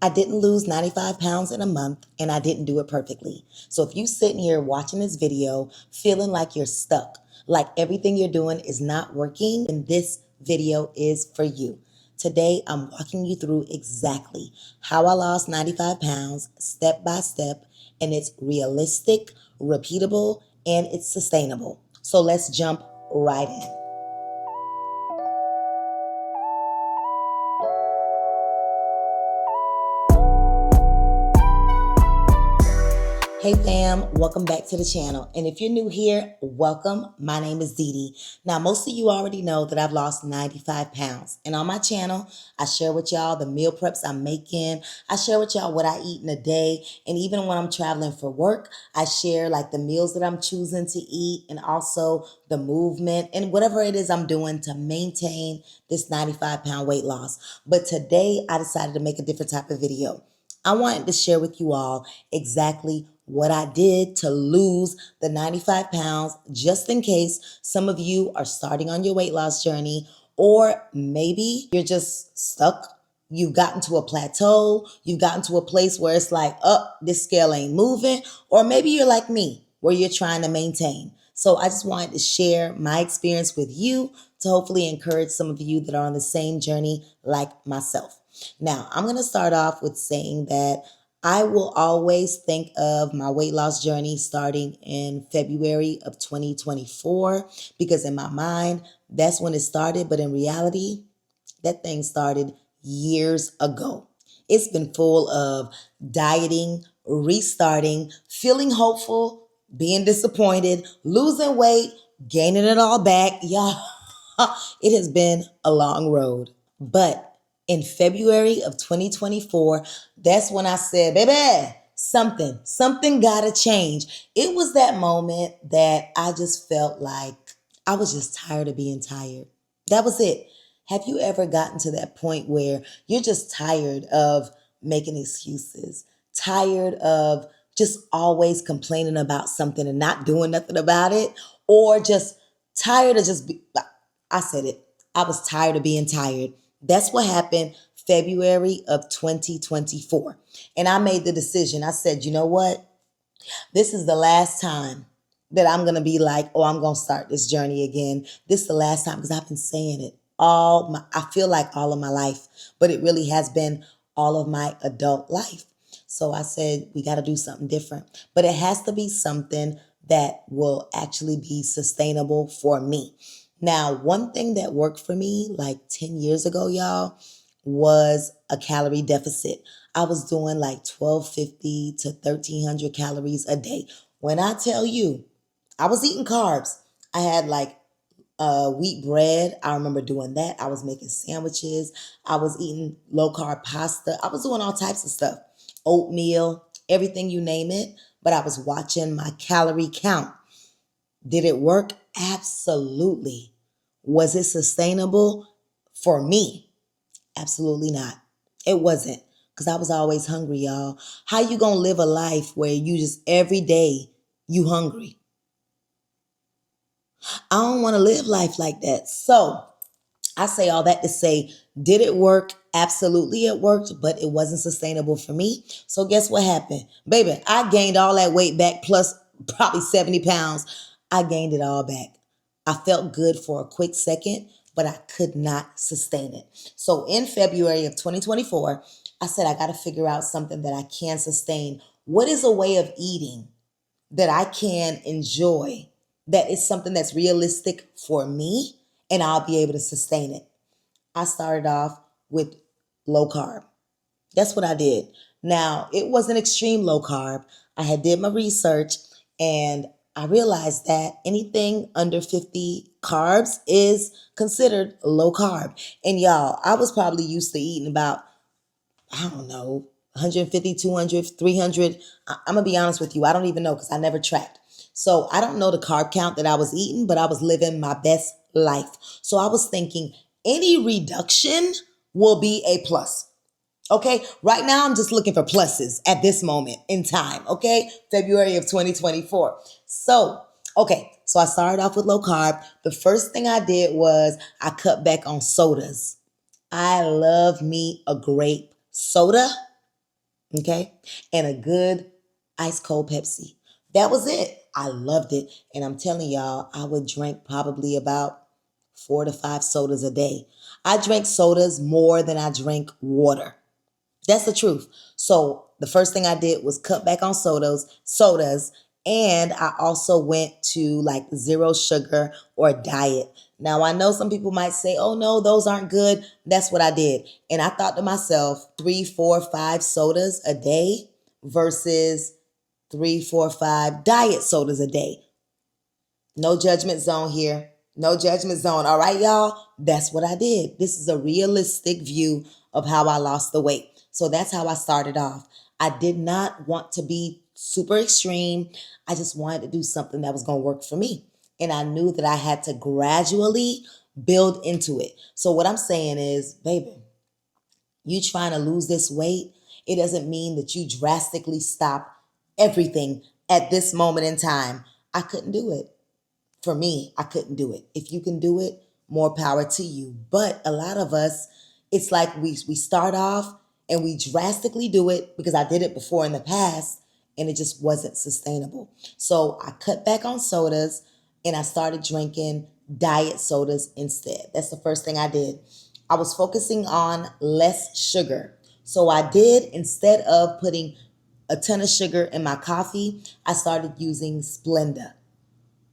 I didn't lose 95 pounds in a month and I didn't do it perfectly. So if you sitting here watching this video feeling like you're stuck, like everything you're doing is not working, then this video is for you. Today, I'm walking you through exactly how I lost 95 pounds step by step, and it's realistic, repeatable, and it's sustainable. So let's jump right in. Hey fam, welcome back to the channel. And if you're new here, welcome. My name is DeeDee. Now, most of you already know that I've lost 95 pounds. And on my channel, I share with y'all the meal preps I'm making. I share with y'all what I eat in a day. And even when I'm traveling for work, I share like the meals that I'm choosing to eat and also the movement and whatever it is I'm doing to maintain this 95-pound weight loss. But today, I decided to make a different type of video. I wanted to share with you all exactly what I did to lose the 95 pounds, just in case some of you are starting on your weight loss journey, or maybe you're just stuck. You've gotten to a plateau. You've gotten to a place where it's like, oh, this scale ain't moving. Or maybe you're like me, where you're trying to maintain. So I just wanted to share my experience with you to hopefully encourage some of you that are on the same journey like myself. Now, I'm going to start off with saying that I will always think of my weight loss journey starting in February of 2024 because in my mind, that's when it started. But in reality, that thing started years ago. It's been full of dieting, restarting, feeling hopeful, being disappointed, losing weight, gaining it all back. Y'all, it has been a long road. But in February of 2024, that's when I said, baby, something gotta change. It was that moment that I just felt like I was just tired of being tired. That was it. Have you ever gotten to that point where you're just tired of making excuses, tired of just always complaining about something and not doing nothing about it, or just tired of I said it. I was tired of being tired. That's what happened February of 2024. And I made the decision. I said, you know what? This is the last time that I'm going to be like, oh, I'm going to start this journey again. This is the last time because I've been saying it I feel like all of my life, but it really has been all of my adult life. So I said, we got to do something different, but it has to be something that will actually be sustainable for me. Now, one thing that worked for me like 10 years ago, y'all, was a calorie deficit. I was doing like 1250 to 1300 calories a day. When I tell you, I was eating carbs. I had like wheat bread. I remember doing that. I was making sandwiches. I was eating low carb pasta. I was doing all types of stuff. Oatmeal, everything you name it. But I was watching my calorie count. Did it work? Absolutely. Was it sustainable for me? Absolutely not. It wasn't, because I was always hungry, y'all. How you gonna live a life where you just every day you hungry? I don't want to live life like that. So I say all that to say, did it work? Absolutely it worked, but it wasn't sustainable for me. So guess what happened? Baby, I gained all that weight back plus probably 70 pounds. I gained it all back. I felt good for a quick second, but I could not sustain it. So in February of 2024, I said, I got to figure out something that I can sustain. What is a way of eating that I can enjoy, that is something that's realistic for me and I'll be able to sustain it? I started off with low carb. That's what I did. Now, it wasn't extreme low carb. I had did my research and I realized that anything under 50 carbs is considered low carb. And y'all, I was probably used to eating about, I don't know, 150, 200, 300. I'm going to be honest with you. I don't even know because I never tracked. So I don't know the carb count that I was eating, but I was living my best life. So I was thinking any reduction will be a plus. Okay, right now I'm just looking for pluses at this moment in time. Okay, February of 2024. So I started off with low carb. The first thing I did was I cut back on sodas. I love me a grape soda. okay? And a good ice cold Pepsi. That was it. I loved it. And I'm telling y'all, I would drink probably about 4 to 5 sodas a day. I drank sodas more than I drank water. That's the truth. So the first thing I did was cut back on sodas, and I also went to like zero sugar or diet. Now I know some people might say, "Oh no, those aren't good." That's what I did, and I thought to myself, 3, 4, 5 sodas a day versus 3, 4, 5 diet sodas a day. No judgment zone here. No judgment zone. All right, y'all. That's what I did. This is a realistic view of how I lost the weight. So that's how I started off. I did not want to be super extreme. I just wanted to do something that was going to work for me. And I knew that I had to gradually build into it. So what I'm saying is, baby, you trying to lose this weight, it doesn't mean that you drastically stop everything at this moment in time. I couldn't do it. For me, I couldn't do it. If you can do it, more power to you. But a lot of us, it's like we start off and we drastically do it because I did it before in the past and it just wasn't sustainable. So I cut back on sodas and I started drinking diet sodas instead. That's the first thing I did. I was focusing on less sugar. So I did, instead of putting a ton of sugar in my coffee, I started using Splenda.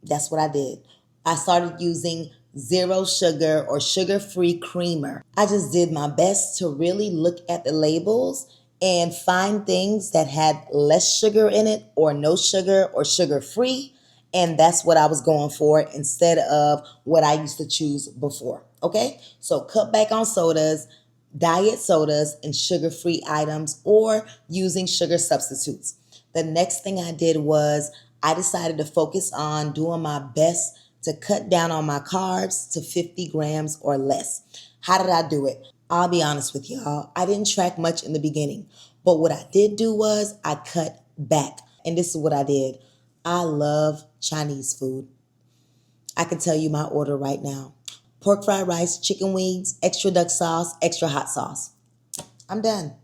That's what I did. I started using zero sugar or sugar-free creamer. I just did my best to really look at the labels and find things that had less sugar in it or no sugar or sugar-free. And that's what I was going for instead of what I used to choose before. Okay? So cut back on sodas, diet sodas, and sugar-free items, or using sugar substitutes. The next thing I did was I decided to focus on doing my best to cut down on my carbs to 50 grams or less. How did I do it? I'll be honest with y'all. I didn't track much in the beginning, but what I did do was I cut back. And this is what I did. I love Chinese food. I can tell you my order right now: pork fried rice, chicken wings, extra duck sauce, extra hot sauce. I'm done.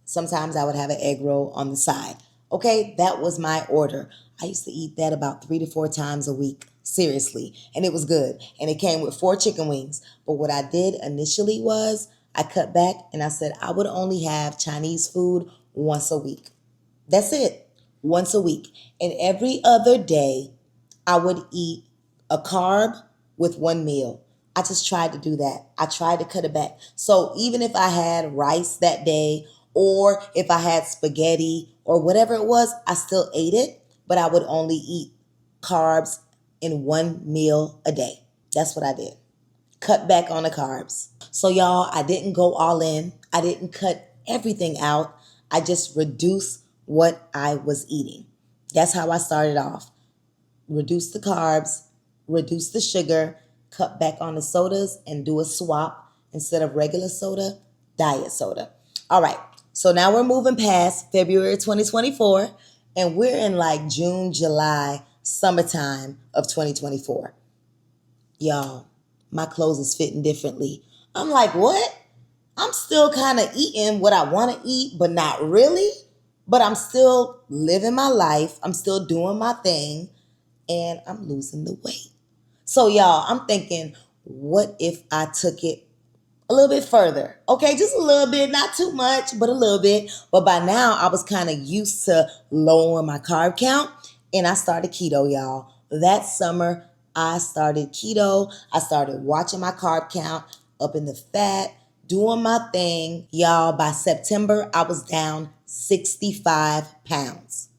Sometimes I would have an egg roll on the side. Okay, that was my order. I used to eat that about 3 to 4 times a week. Seriously. And it was good. And it came with 4 chicken wings. But what I did initially was I cut back and I said I would only have Chinese food once a week. That's it. Once a week. And every other day, I would eat a carb with one meal. I just tried to do that. I tried to cut it back. So even if I had rice that day, or if I had spaghetti or whatever it was, I still ate it, but I would only eat carbs in one meal a day. That's what I did. Cut back on the carbs. So y'all, I didn't go all in. I didn't cut everything out. I just reduced what I was eating. That's how I started off. Reduce the carbs, reduce the sugar, cut back on the sodas, and do a swap. Instead of regular soda, diet soda. All right, so now we're moving past February 2024, and we're in like June, July, summertime of 2024. Y'all, my clothes is fitting differently. I'm like, what? I'm still kind of eating what I want to eat, but not really. But I'm still living my life. I'm still doing my thing, and I'm losing the weight. So y'all, I'm thinking, what if I took it a little bit further? Okay, just a little bit, not too much, but a little bit. But by now, I was kind of used to lowering my carb count, and I started keto, y'all. That summer, I started keto. I started watching my carb count, up in the fat, doing my thing. Y'all, by September, I was down 65 pounds.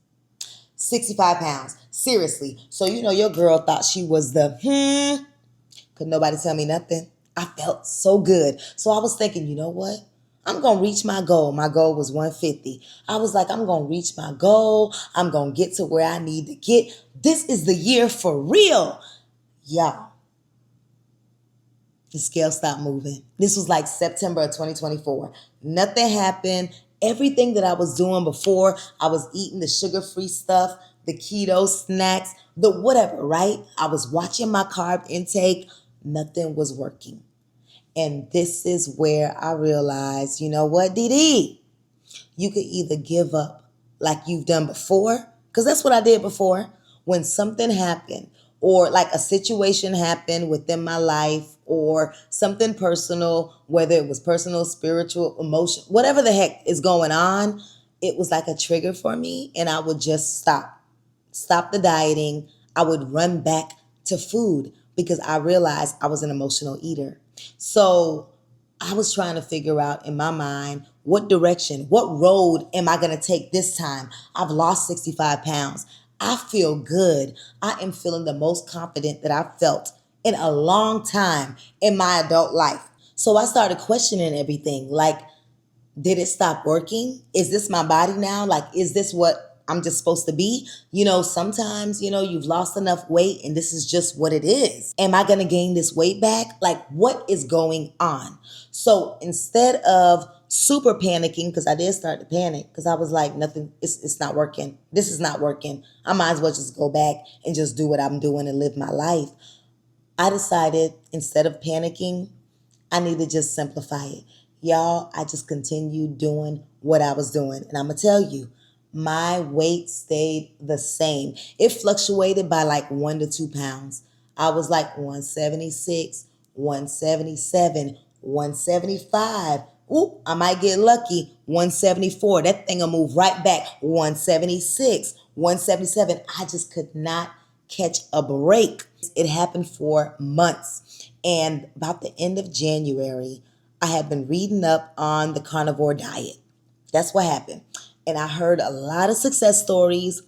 65 pounds. Seriously. So, your girl thought she was the could nobody tell me nothing. I felt so good. So I was thinking, you know what? I'm going to reach my goal. My goal was 150. I was like, I'm going to reach my goal. I'm going to get to where I need to get. This is the year for real. Y'all, the scale stopped moving. This was like September of 2024. Nothing happened. Everything that I was doing before, I was eating the sugar-free stuff, the keto snacks, the whatever, right? I was watching my carb intake. Nothing was working. And this is where I realized, you know what, DeeDee? You could either give up like you've done before, because that's what I did before. When something happened, or like a situation happened within my life, or something personal, whether it was personal, spiritual, emotional, whatever the heck is going on, it was like a trigger for me, and I would just stop the dieting. I would run back to food because I realized I was an emotional eater. So I was trying to figure out in my mind, what direction, what road am I going to take this time? I've lost 65 pounds. I feel good. I am feeling the most confident that I've felt in a long time in my adult life. So I started questioning everything. Like, did it stop working? Is this my body now? Like, is this what I'm just supposed to be? Sometimes, you've lost enough weight and this is just what it is. Am I going to gain this weight back? Like, what is going on? So instead of super panicking, because I did start to panic, because I was like, nothing, it's not working. This is not working. I might as well just go back and just do what I'm doing and live my life. I decided, instead of panicking, I need to just simplify it. Y'all, I just continued doing what I was doing. And I'm going to tell you, my weight stayed the same. It fluctuated by like 1 to 2 pounds. I was like 176, 177, 175. Ooh, I might get lucky. 174. That thing will move right back. 176, 177. I just could not catch a break. It happened for months. And about the end of January, I had been reading up on the carnivore diet. That's what happened. And I heard a lot of success stories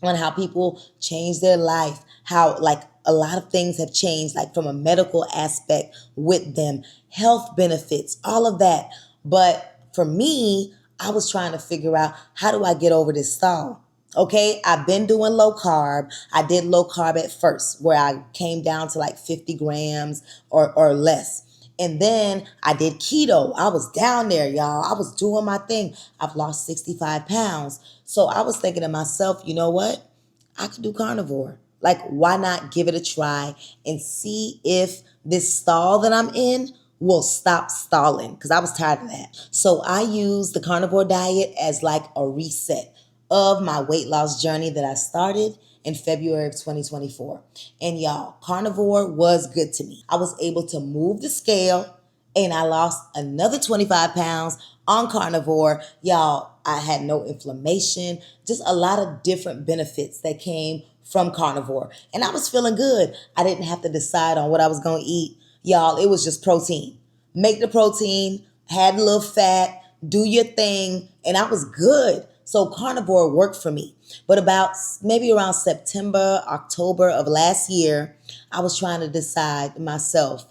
on how people change their life, how like a lot of things have changed, like from a medical aspect with them, health benefits, all of that. But for me, I was trying to figure out, how do I get over this stall? Okay, I've been doing low carb. I did low carb at first, where I came down to like 50 grams or less. And then I did keto. I was down there, y'all. I was doing my thing. I've lost 65 pounds. So I was thinking to myself, you know what? I could do carnivore. Like, why not give it a try and see if this stall that I'm in will stop stalling? Because I was tired of that. So I use the carnivore diet as like a reset of my weight loss journey that I started in February of 2024. And y'all, carnivore was good to me. I was able to move the scale and I lost another 25 pounds on carnivore. Y'all, I had no inflammation, just a lot of different benefits that came from carnivore. And I was feeling good. I didn't have to decide on what I was going to eat. Y'all, it was just protein. Make the protein, had a little fat, do your thing, and I was good. So carnivore worked for me. But about maybe around September, October of last year, I was trying to decide myself,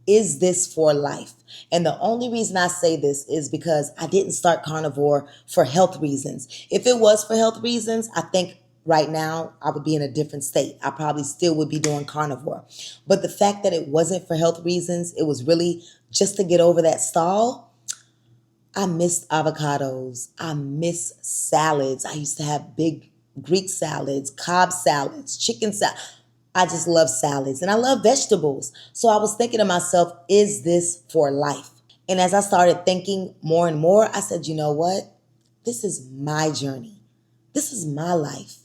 is this for life? And the only reason I say this is because I didn't start carnivore for health reasons. If it was for health reasons, I think right now I would be in a different state. I probably still would be doing carnivore. But the fact that it wasn't for health reasons, it was really just to get over that stall. I missed avocados. I miss salads. I used to have big Greek salads, Cobb salads, chicken salad. I just love salads and I love vegetables. So I was thinking to myself, is this for life? And as I started thinking more and more, I said, you know what? This is my journey. This is my life.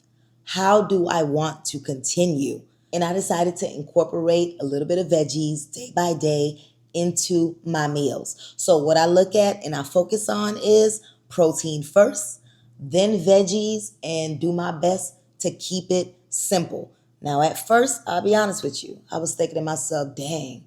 How do I want to continue? And I decided to incorporate a little bit of veggies day by day into my meals. So what I look at and I focus on is protein first, then veggies, and do my best to keep it simple. Now, at first, I'll be honest with you, I was thinking to myself, dang,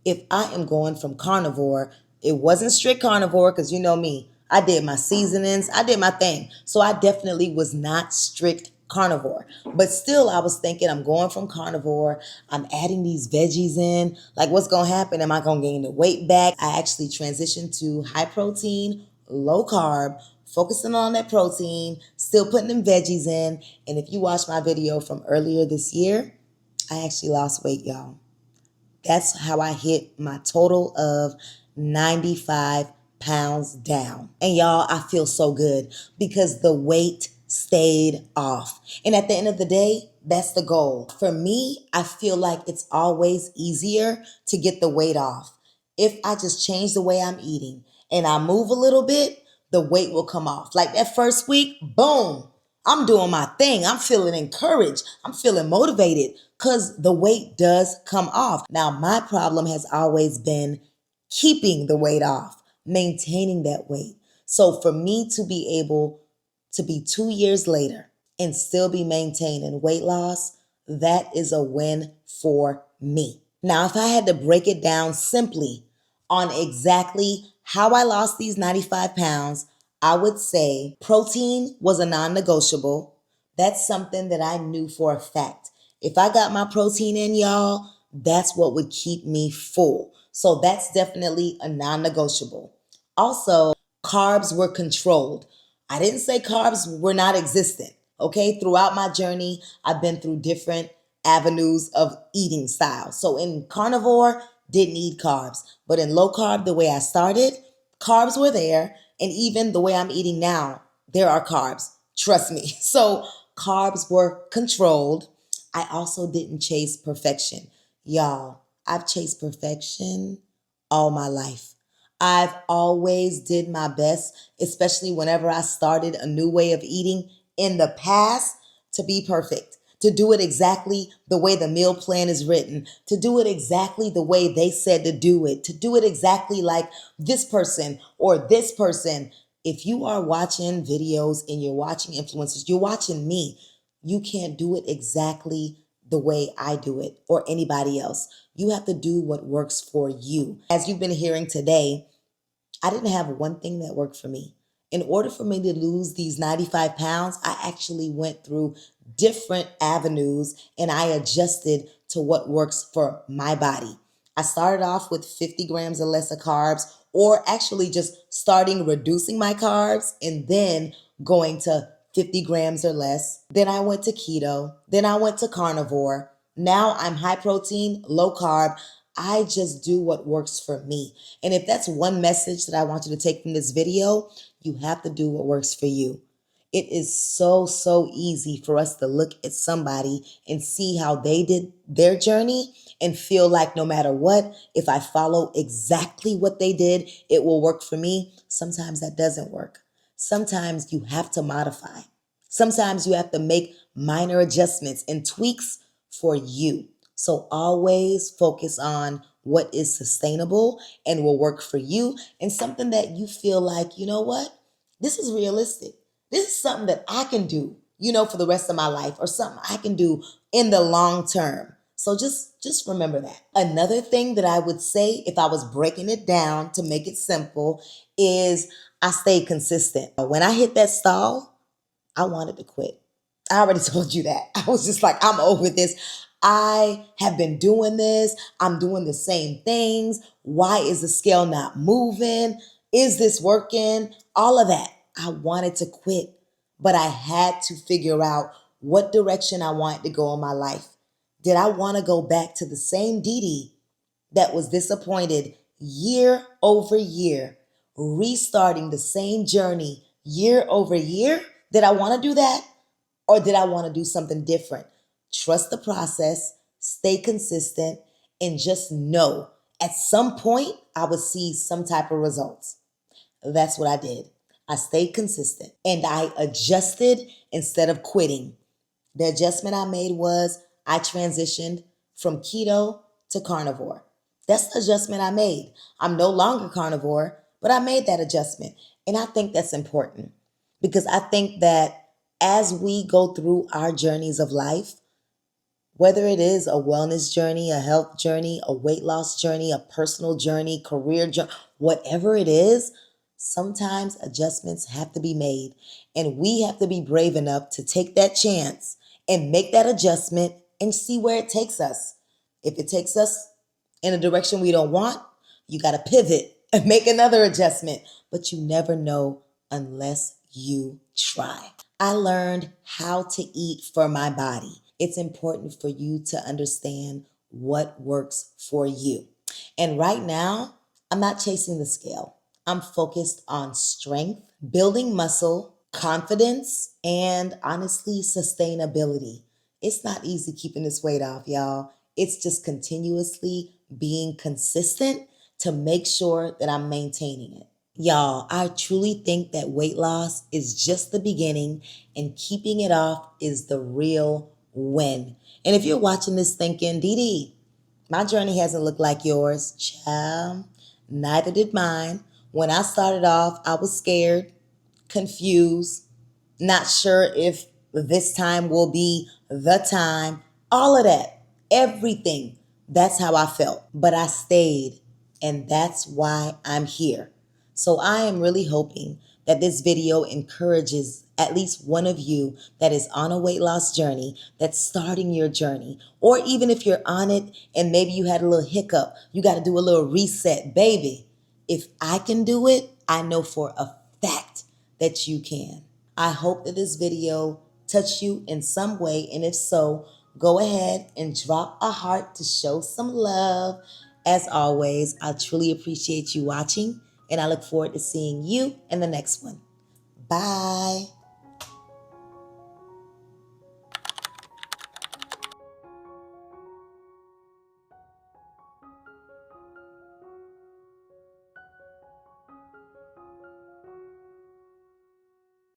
if I am going from carnivore, it wasn't strict carnivore, because you know me, I did my seasonings, I did my thing. So I definitely was not strict carnivore. But still, I was thinking, I'm going from carnivore, I'm adding these veggies in. Like, what's going to happen? Am I going to gain the weight back? I actually transitioned to high protein, low carb, focusing on that protein, still putting them veggies in. And if you watch my video from earlier this year, I actually lost weight, y'all. That's how I hit my total of 95 pounds down. And y'all, I feel so good because the weight stayed off. And at the end of the day, that's the goal. For me, I feel like it's always easier to get the weight off if I just change the way I'm eating and I move a little bit. the weight will come off. Like that first week, boom, I'm doing my thing. I'm feeling encouraged. I'm feeling motivated because the weight does come off. Now, my problem has always been keeping the weight off, maintaining that weight. So for me to be able to be 2 years later and still be maintaining weight loss, that is a win for me. Now, if I had to break it down simply on exactly how I lost these 95 pounds, I would say protein was a non negotiable. That's something that I knew for a fact. If I got my protein in, y'all, that's what would keep me full. So that's definitely a non negotiable. Also, carbs were controlled. I didn't say carbs were not existent. Okay, throughout my journey, I've been through different avenues of eating styles. So in carnivore, didn't eat carbs. But in low carb, the way I started, carbs were there. And even the way I'm eating now, there are carbs. Trust me. So carbs were controlled. I also didn't chase perfection. Y'all, I've chased perfection all my life. I've always did my best, especially whenever I started a new way of eating in the past, to be perfect, to do it exactly the way the meal plan is written, to do it exactly the way they said to do it, to do it exactly like this person or this person. If you are watching videos and you're watching influencers, you're watching me, you can't do it exactly the way I do it or anybody else. You have to do what works for you. As you've been hearing today, I didn't have one thing that worked for me. In order for me to lose these 95 pounds, I actually went through different avenues and I adjusted to what works for my body. I started off with 50 grams or less of carbs, or actually just starting reducing my carbs and then going to 50 grams or less. Then I went to keto. Then I went to carnivore. Now I'm high protein, low carb. I just do what works for me. And if that's one message that I want you to take from this video, you have to do what works for you. It is so easy for us to look at somebody and see how they did their journey and feel like no matter what, if I follow exactly what they did, it will work for me. Sometimes that doesn't work. Sometimes you have to modify. Sometimes you have to make minor adjustments and tweaks for you. So always focus on what is sustainable and will work for you, and something that you feel like, you know what? This is realistic. This is something that I can do, for the rest of my life, or something I can do in the long term. So just remember that. Another thing that I would say, if I was breaking it down to make it simple, is I stayed consistent. When I hit that stall, I wanted to quit. I already told you that. I was just like, I'm over this. I have been doing this. I'm doing the same things. Why is the scale not moving? Is this working? All of that. I wanted to quit, but I had to figure out what direction I wanted to go in my life. Did I want to go back to the same DeeDee that was disappointed year over year, restarting the same journey year over year? Did I want to do that? Or did I want to do something different? Trust the process, stay consistent, and just know at some point I would see some type of results. That's what I did. I stayed consistent and I adjusted instead of quitting. The adjustment I made was I transitioned from keto to carnivore. That's the adjustment I made. I'm no longer carnivore, but I made that adjustment. And I think that's important because I think that as we go through our journeys of life, whether it is a wellness journey, a health journey, a weight loss journey, a personal journey, career journey, whatever it is, sometimes adjustments have to be made. And we have to be brave enough to take that chance and make that adjustment and see where it takes us. If it takes us in a direction we don't want, you got to pivot and make another adjustment. But you never know unless you try. I learned how to eat for my body. It's important for you to understand what works for you. And right now, I'm not chasing the scale. I'm focused on strength, building muscle, confidence, and honestly, sustainability. It's not easy keeping this weight off, y'all. It's just continuously being consistent to make sure that I'm maintaining it. Y'all, I truly think that weight loss is just the beginning and keeping it off is the real win. And if you're watching this thinking, DeeDee, my journey hasn't looked like yours, child, neither did mine. When I started off, I was scared, confused, not sure if this time will be the time, all of that, everything. That's how I felt. But I stayed, and that's why I'm here. So I am really hoping that this video encourages at least one of you that is on a weight loss journey, that's starting your journey, or even if you're on it and maybe you had a little hiccup, you got to do a little reset, baby. If I can do it, I know for a fact that you can. I hope that this video touched you in some way, and if so, go ahead and drop a heart to show some love. As always, I truly appreciate you watching, and I look forward to seeing you in the next one. Bye.